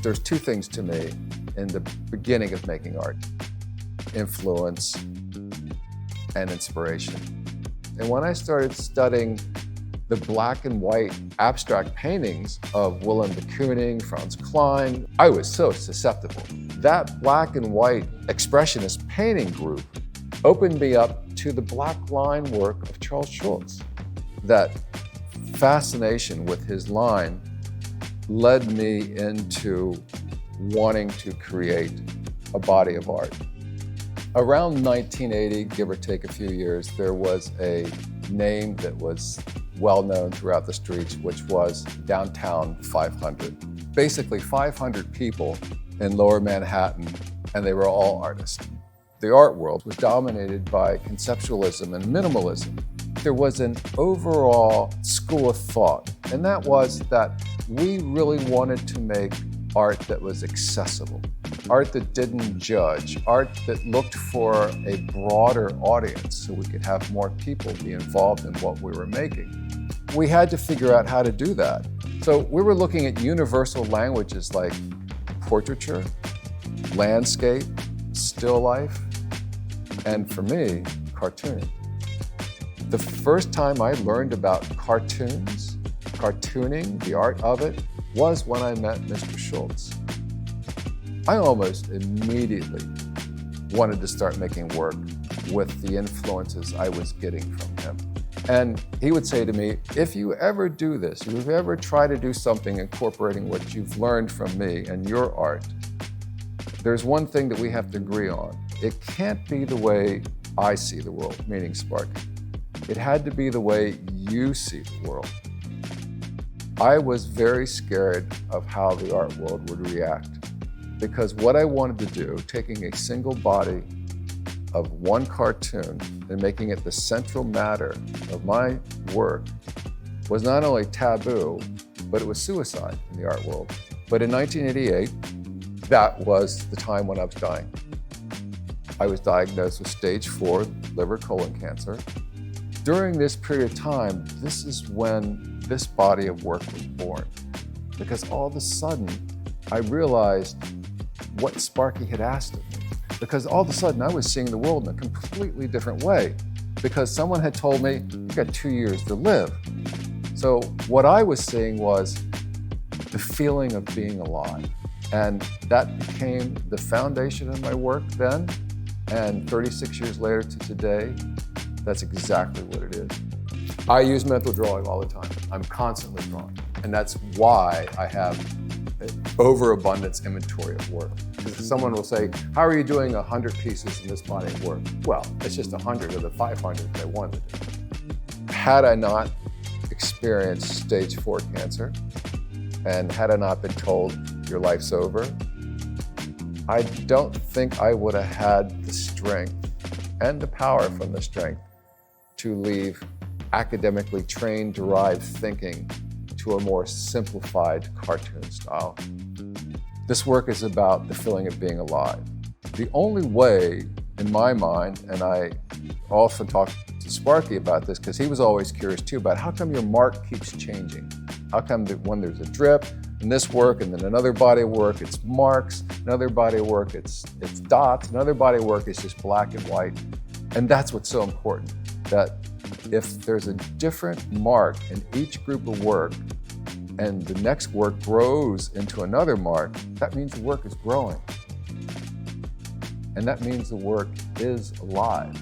There's two things to me in the beginning of making art: influence and inspiration. And when I started studying the black and white abstract paintings of Willem de Kooning, Franz Klein, I was so susceptible. That black and white expressionist painting group opened me up to the black line work of Charles Schulz. That fascination with his line led me into wanting to create a body of art. Around 1980, give or take a few years, there was a name that was well known throughout the streets, which was Downtown 500. Basically 500 people in Lower Manhattan, and they were all artists. The art world was dominated by conceptualism and minimalism. There was an overall school of thought, and that was that we really wanted to make art that was accessible, art that didn't judge, art that looked for a broader audience so we could have more people be involved in what we were making. We had to figure out how to do that. So we were looking at universal languages like portraiture, landscape, still life, and for me, cartooning. The first time I learned about cartoons, cartooning, the art of it, was when I met Mr. Schulz. I almost immediately wanted to start making work with the influences I was getting from him. And he would say to me, if you ever do this, if you ever try to do something incorporating what you've learned from me and your art, there's one thing that we have to agree on. It can't be the way I see the world, meaning Sparky. It had to be the way you see the world. I was very scared of how the art world would react, because what I wanted to do, taking a single body of one cartoon and making it the central matter of my work, was not only taboo, but it was suicide in the art world. But in 1988, that was the time when I was dying. I was diagnosed with stage 4 liver colon cancer. During this period of time, this is when this body of work was born, because all of a sudden I realized what Sparky had asked of me, because all of a sudden I was seeing the world in a completely different way, because someone had told me, you've got 2 years to live. So what I was seeing was the feeling of being alive, and that became the foundation of my work then, and 36 years later to today, that's exactly what it is. I use mental drawing all the time. I'm constantly drawing. And that's why I have an overabundance inventory of work. Because someone will say, how are you doing 100 pieces in this body of work? Well, it's just 100 of the 500 that I wanted to do. Had I not experienced stage 4 cancer, and had I not been told your life's over, I don't think I would have had the strength and the power from the strength to leave academically trained, derived thinking to a more simplified cartoon style. This work is about the feeling of being alive. The only way, in my mind, and I often talk to Sparky about this because he was always curious too, about how come your mark keeps changing? How come that when there's a drip in this work and then another body of work, it's marks, another body of work, it's dots, another body of work is just black and white. And that's what's so important, that if there's a different mark in each group of work and the next work grows into another mark, that means the work is growing. And that means the work is alive.